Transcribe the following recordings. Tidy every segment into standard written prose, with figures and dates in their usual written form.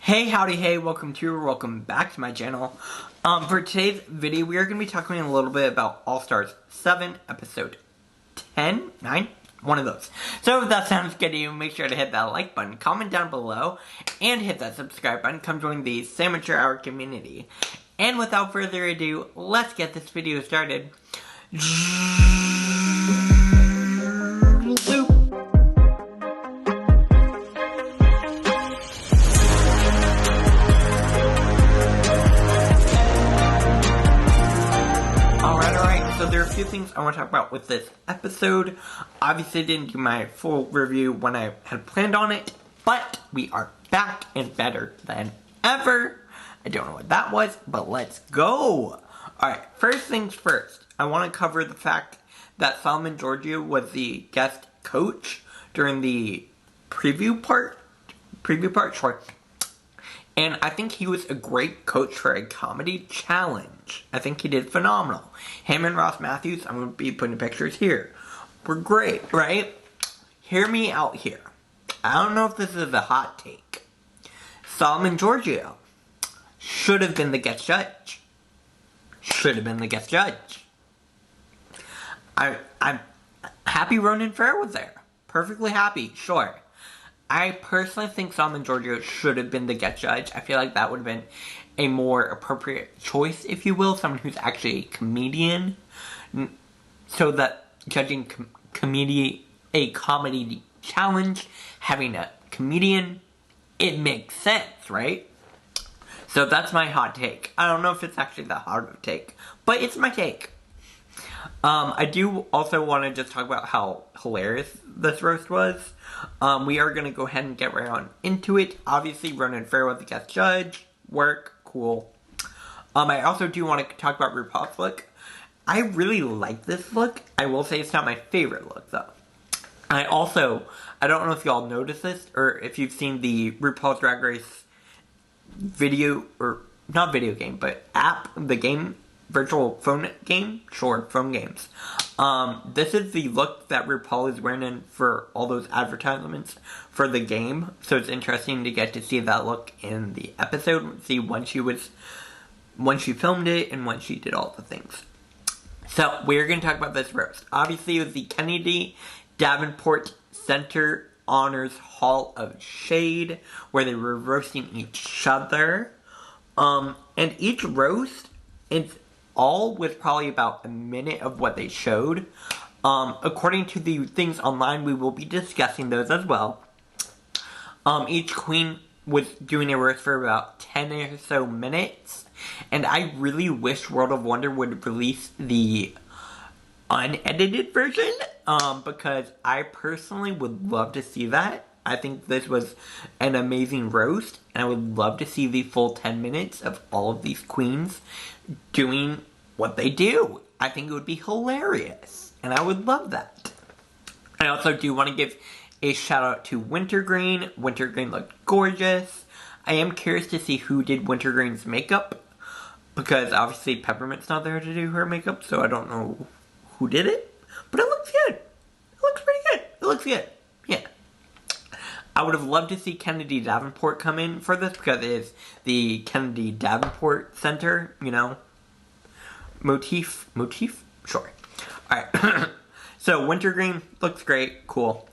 Hey, howdy, hey, welcome back to my channel. For today's video, we are going to be talking a little bit about All-Stars 7, episode 10, 9, one of those. So if that sounds good to you, make sure to hit that like button, comment down below, and hit that subscribe button. Come join the Amateur Hour community. And without further ado, let's get this video started. So there are a few things I want to talk about with this episode. Obviously, I didn't do my full review when I had planned on it, but we are back and better than ever. I don't know what that was, but let's go. Alright, first things first. I want to cover the fact that Solomon Georgia was the guest coach during the preview part, sure. And I think he was a great coach for a comedy challenge. I think he did phenomenal. Him and Ross Matthews, I'm going to be putting pictures here, were great, right? Hear me out here. I don't know if this is a hot take. Solomon Georgia should have been the guest judge. Should have been the guest judge. I'm happy Ronan Farrow was there. Perfectly happy, sure. I personally think Solomon Georgia should have been the guest judge. I feel like that would have been a more appropriate choice, if you will. Someone who's actually a comedian. So that judging a comedy challenge, having a comedian, it makes sense, right? So that's my hot take. I don't know if it's actually that hard of a take, but it's my take. I do also want to just talk about how hilarious this roast was. We are going to go ahead and get right on into it. Obviously, Ronan Farrow was the guest judge. Work. Cool. I also do want to talk about RuPaul's look. I really like this look. I will say it's not my favorite look, though. I don't know if y'all noticed this, or if you've seen the RuPaul's Drag Race video, or not video game, but app, the game, virtual phone game? Sure, phone games. This is the look that RuPaul is wearing for all those advertisements for the game. So it's interesting to get to see that look in the episode. See when she filmed it and when she did all the things. So we're going to talk about this roast. Obviously it was the Kennedy Davenport Center Honors Hall of Shade, where they were roasting each other. And each roast, it's all with probably about a minute of what they showed. According to the things online, we will be discussing those as well. Each queen was doing a roast for about 10 or so minutes. And I really wish World of Wonder would release the unedited version. Because I personally would love to see that. I think this was an amazing roast, and I would love to see the full 10 minutes of all of these queens doing what they do. I think it would be hilarious, and I would love that. I also do want to give a shout out to Wintergreen. Wintergreen looked gorgeous. I am curious to see who did Wintergreen's makeup, because obviously Peppermint's not there to do her makeup, so I don't know who did it, but it looks good. It looks pretty good. It looks good. Yeah. I would have loved to see Kennedy Davenport come in for this, because it is the Kennedy Davenport Center, you know, motif? Sure. Alright, so Wintergreen looks great, cool.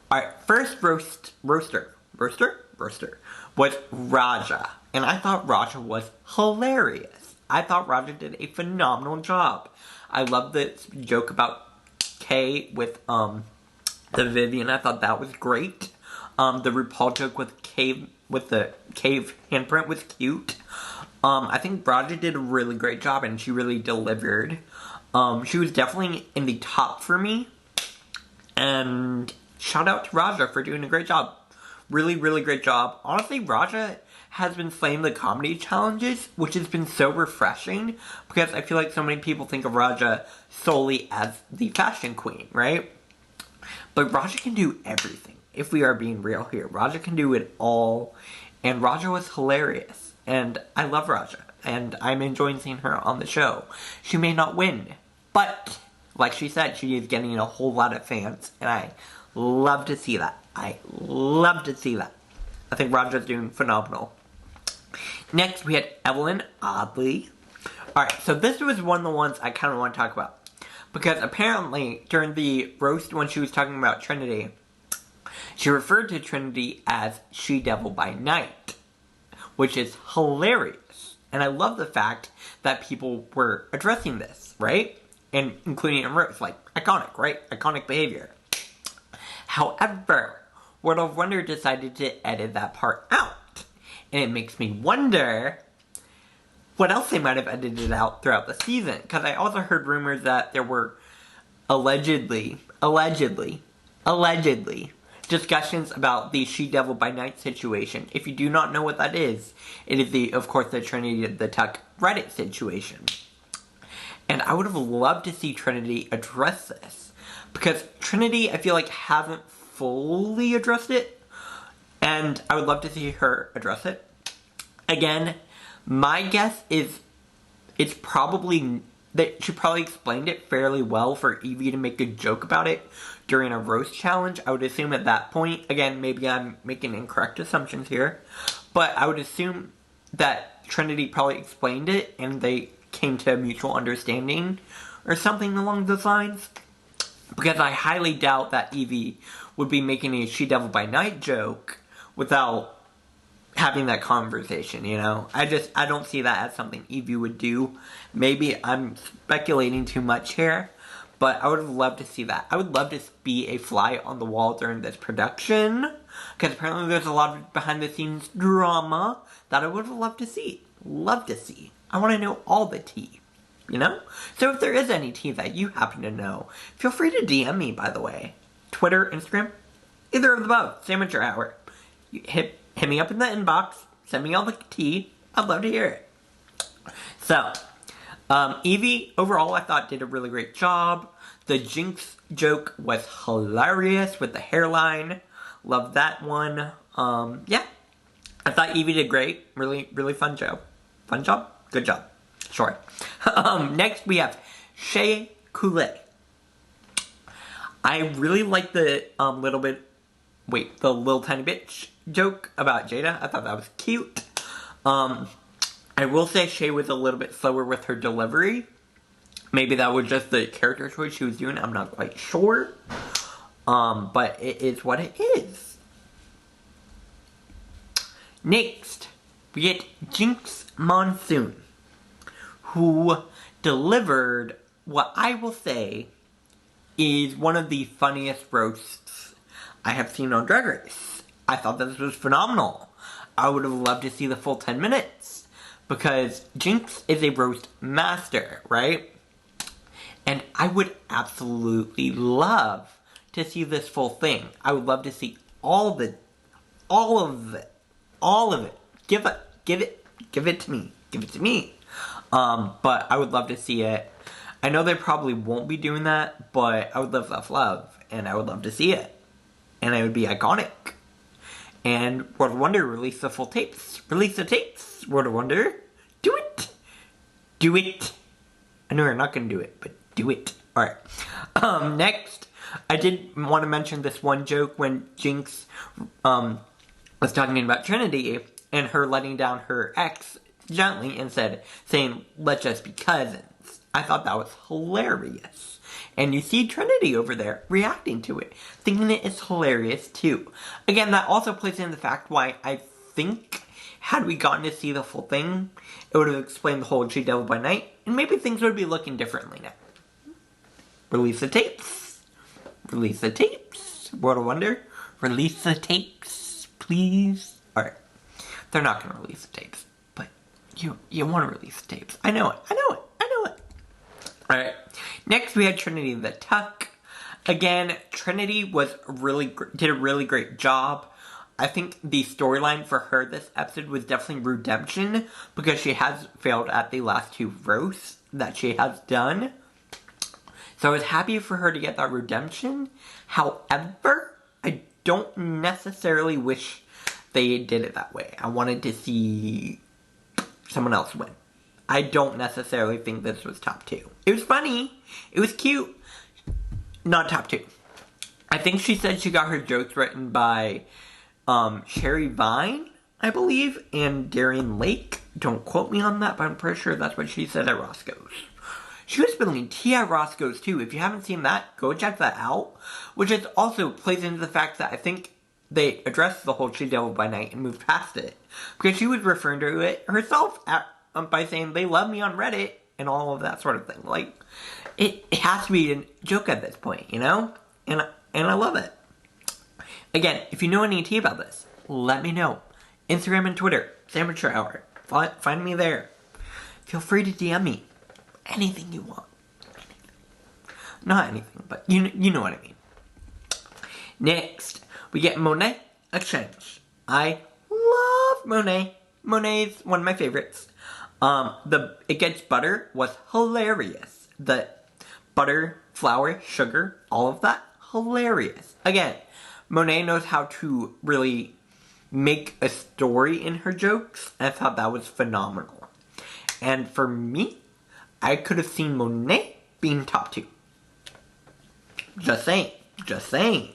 Alright, first roaster was Raja, and I thought Raja was hilarious. I thought Raja did a phenomenal job. I love this joke about Kay with, the Vivian. I thought that was great. The RuPaul joke with the cave handprint was cute. I think Raja did a really great job, and she really delivered. She was definitely in the top for me. And shout out to Raja for doing a great job. Really, really great job. Honestly, Raja has been slaying the comedy challenges, which has been so refreshing, because I feel like so many people think of Raja solely as the fashion queen, right? But Raja can do everything. If we are being real here, Raja can do it all, and Raja was hilarious, and I love Raja, and I'm enjoying seeing her on the show. She may not win, but, like she said, she is getting a whole lot of fans, and I love to see that. I love to see that. I think Raja's doing phenomenal. Next, we had Evelyn Oddly. Alright, so this was one of the ones I kind of want to talk about. Because apparently, during the roast when she was talking about Trinity, she referred to Trinity as She-Devil by Night, which is hilarious. And I love the fact that people were addressing this, right? And including in roast, like, iconic, right? Iconic behavior. However, World of Wonder decided to edit that part out. And it makes me wonder what else they might have edited out throughout the season. Because I also heard rumors that there were allegedly discussions about the She-Devil by Night situation. If you do not know what that is, it is of course, the Trinity the Tuck Reddit situation. And I would have loved to see Trinity address this. Because Trinity, I feel like, hasn't fully addressed it. And I would love to see her address it. Again, my guess is it's probably that she probably explained it fairly well for Evie to make a joke about it during a roast challenge. I would assume at that point, again, maybe I'm making incorrect assumptions here, but I would assume that Trinity probably explained it and they came to a mutual understanding or something along those lines. Because I highly doubt that Evie would be making a She-Devil by Night joke without having that conversation, you know? I don't see that as something Evie would do. Maybe I'm speculating too much here, but I would have loved to see that. I would love to be a fly on the wall during this production, because apparently there's a lot of behind-the-scenes drama that I would have loved to see. Love to see. I want to know all the tea, you know? So if there is any tea that you happen to know, feel free to DM me, by the way. Twitter, Instagram, either of the above. Same at your hour. You hit me up in the inbox. Send me all the tea. I'd love to hear it. So, Evie, overall, I thought did a really great job. The Jinx joke was hilarious with the hairline. Loved that one. Yeah. I thought Evie did great. Really, really fun job. Fun job? Good job. Sure. Next, we have Shea Coulee. I really like the the little tiny bitch joke about Jada. I thought that was cute. I will say Shea was a little bit slower with her delivery. Maybe that was just the character choice she was doing. I'm not quite sure. But it is what it is. Next, we get Jinx Monsoon, who delivered what I will say is one of the funniest roasts I have seen on Drag Race. I thought this was phenomenal. I would have loved to see the full 10 minutes, because Jinx is a roast master, right? And I would absolutely love to see this full thing. I would love to see all of it. Give it to me. Give it to me. But I would love to see it. I know they probably won't be doing that, but I would love that love, and I would love to see it. And it would be iconic. And World of Wonder release the full tapes. Release the tapes, World of Wonder. Do it. Do it. I know you're not going to do it, but do it. Alright. Next, I did want to mention this one joke when Jinx was talking about Trinity and her letting down her ex gently and saying, let's just be cousins. I thought that was hilarious. And you see Trinity over there reacting to it, thinking it is hilarious too. Again, that also plays in the fact why I think, had we gotten to see the full thing, it would have explained the whole She-Devil by Night, and maybe things would be looking differently now. Release the tapes. Release the tapes. World of Wonder, release the tapes, please. Alright. They're not going to release the tapes, but you want to release the tapes. I know it. Alright. Next, we had Trinity the Tuck. Again, Trinity did a really great job. I think the storyline for her this episode was definitely redemption, because she has failed at the last two roasts that she has done. So I was happy for her to get that redemption. However, I don't necessarily wish they did it that way. I wanted to see someone else win. I don't necessarily think this was top two. It was funny. It was cute. Not top two. I think she said she got her jokes written by Sherry Vine, I believe, and Darian Lake. Don't quote me on that, but I'm pretty sure that's what she said at Roscoe's. She was spilling tea at Roscoe's too. If you haven't seen that, go check that out. Which is also plays into the fact that I think they addressed the whole She Devil by Night and moved past it. Because she was referring to it herself by saying, they love me on Reddit and all of that sort of thing. Like, it has to be a joke at this point, you know? And I love it. Again, if you know any tea about this, let me know. Instagram and Twitter, Sandwich Hour. Find me there. Feel free to DM me. Anything you want. Anything. Not anything, but you know what I mean. Next, we get Monet Exchange. I love Monet. Monet's one of my favorites. It Gets Butter was hilarious. The butter, flour, sugar, all of that, hilarious. Again, Monet knows how to really make a story in her jokes, and I thought that was phenomenal. And for me, I could have seen Monet being top 2. Just saying. Just saying.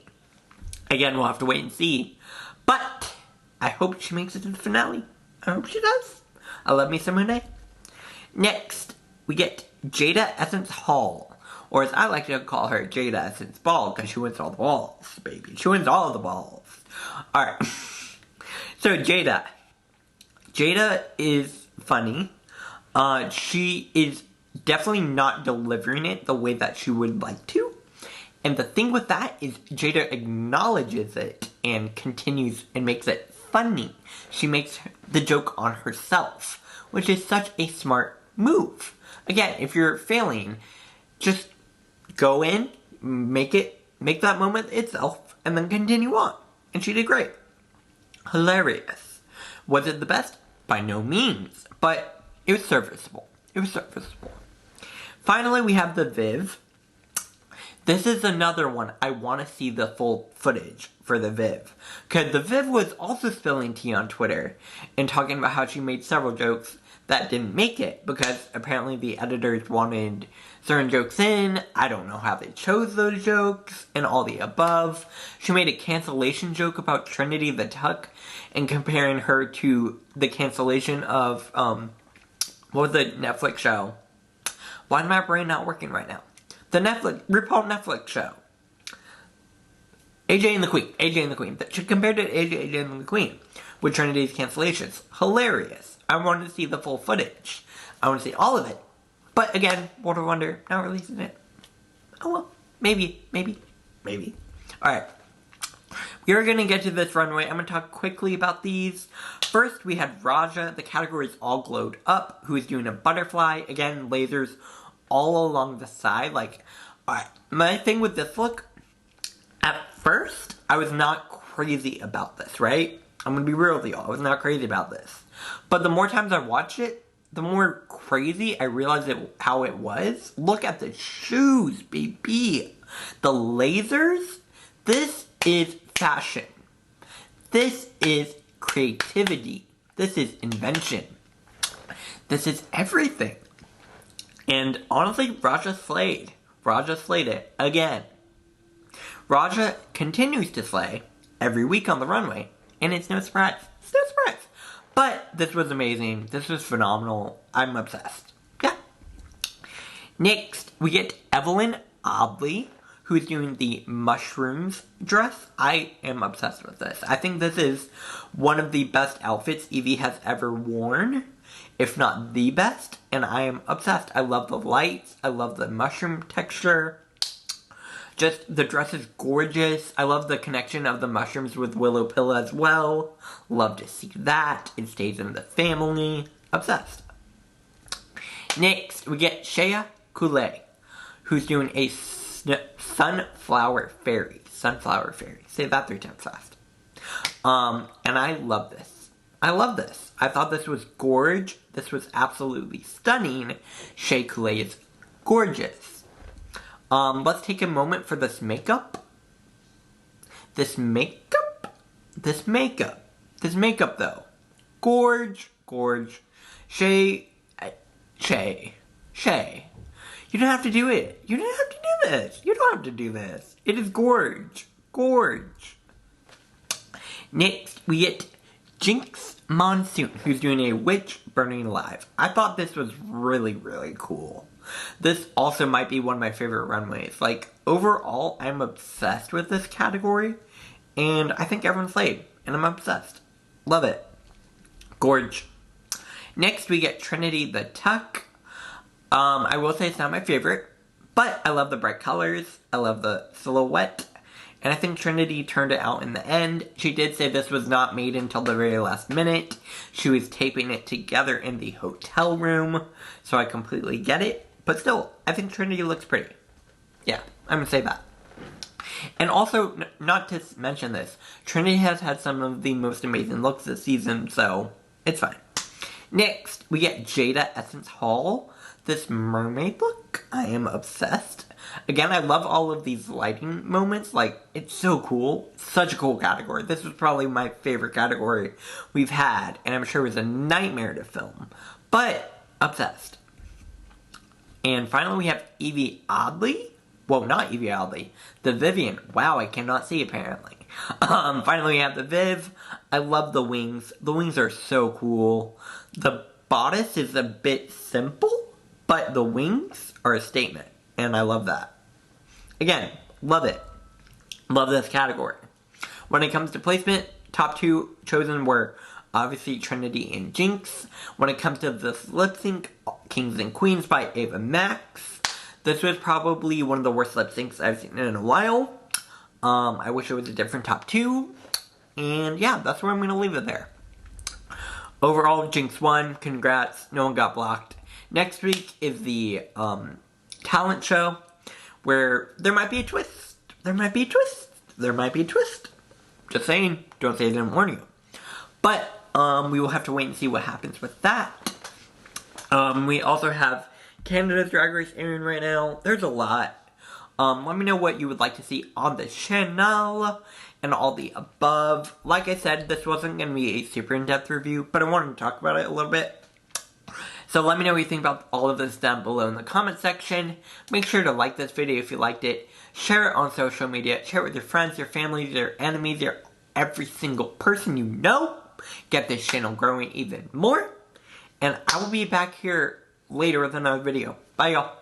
Again, we'll have to wait and see. But I hope she makes it to the finale. I hope she does. I love me some Monet. Next, we get Jada Essence Hall. Or as I like to call her, Jada Essence Ball, because she wins all the balls, baby. She wins all the balls. Alright. So, Jada. Jada is funny. She is definitely not delivering it the way that she would like to. And the thing with that is Jada acknowledges it and continues and makes it funny. She makes the joke on herself, which is such a smart move. Again, if you're failing, just go in, make that moment itself, and then continue on. And she did great. Hilarious. Was it the best? By no means. But it was serviceable. It was serviceable. Finally, we have the Viv. This is another one. I want to see the full footage for the Viv. Because the Viv was also spilling tea on Twitter and talking about how she made several jokes that didn't make it because apparently the editors wanted certain jokes in. I don't know how they chose those jokes and all the above. She made a cancellation joke about Trinity the Tuck and comparing her to the cancellation of, what was the Netflix show? Why is my brain not working right now? The RuPaul Netflix show. AJ and the Queen. AJ and the Queen. She compared to AJ and the Queen with Trinity's cancellations. Hilarious. I wanted to see the full footage. I want to see all of it. But again, World of Wonder, not releasing it. Oh well. Maybe. Alright. We are going to get to this runway. I'm going to talk quickly about these. First, we had Raja. The categories all glowed up. Who is doing a butterfly. Again, lasers all along the side. Like, alright. My thing with this look, at first, I was not crazy about this, right? I'm going to be real with y'all. I was not crazy about this. But the more times I watch it, the more crazy I realized how it was. Look at the shoes, baby. The lasers. This is fashion. This is creativity. This is invention. This is everything. And honestly, Raja slayed. Raja slayed it again. Raja continues to slay every week on the runway. And it's no surprise. It's no surprise. But this was amazing. This was phenomenal. I'm obsessed. Yeah. Next, we get Evelyn Oddly, who's doing the mushrooms dress. I am obsessed with this. I think this is one of the best outfits Evie has ever worn, if not the best, and I am obsessed. I love the lights. I love the mushroom texture. Just, the dress is gorgeous. I love the connection of the mushrooms with Willow Pill as well. Love to see that. It stays in the family. Obsessed. Next, we get Shea Coulee, who's doing a sunflower fairy. Sunflower fairy. Say that 3 times fast. And I love this. I love this. I thought this was gorge. This was absolutely stunning. Shea Coulee is gorgeous. Let's take a moment for this makeup. This makeup, though. Gorge. Shea. You don't have to do it. You don't have to do this. You don't have to do this. It is gorge. Next, we get Jinx Monsoon, who's doing a witch burning alive. I thought this was really, really cool. This also might be one of my favorite runways. Like, overall, I'm obsessed with this category, and I think everyone slayed, and I'm obsessed. Love it. Gorge. Next, we get Trinity the Tuck. I will say it's not my favorite, but I love the bright colors. I love the silhouette. And I think Trinity turned it out in the end. She did say this was not made until the very last minute. She was taping it together in the hotel room. So I completely get it. But still, I think Trinity looks pretty. Yeah, I'm gonna say that. And also, not to mention this, Trinity has had some of the most amazing looks this season, so it's fine. Next, we get Jada Essence Hall. This mermaid look, I am obsessed. Again, I love all of these lighting moments. Like, it's so cool. Such a cool category. This was probably my favorite category we've had, and I'm sure it was a nightmare to film. But, obsessed. And finally, we have Evie Oddly. Well, not Evie Oddly. The Vivian. Wow, I cannot see, apparently. Finally, we have the Viv. I love the wings. The wings are so cool. The bodice is a bit simple, but the wings are a statement. And I love that. Again, love it. Love this category. When it comes to placement, top two chosen were obviously Trinity and Jinx. When it comes to the lip sync, Kings and Queens by Ava Max. This was probably one of the worst lip syncs I've seen in a while. I wish it was a different top two. And yeah, that's where I'm going to leave it there. Overall, Jinx won. Congrats. No one got blocked. Next week is the talent show, where there might be a twist. There might be a twist. There might be a twist. Just saying. Don't say I didn't warn you. But we will have to wait and see what happens with that. We also have Canada's Drag Race airing right now. There's a lot. Let me know what you would like to see on the channel and all the above. Like I said, this wasn't going to be a super in-depth review, but I wanted to talk about it a little bit. So let me know what you think about all of this down below in the comment section. Make sure to like this video if you liked it. Share it on social media. Share it with your friends, your family, your enemies, every single person you know. Get this channel growing even more. And I will be back here later with another video. Bye, y'all.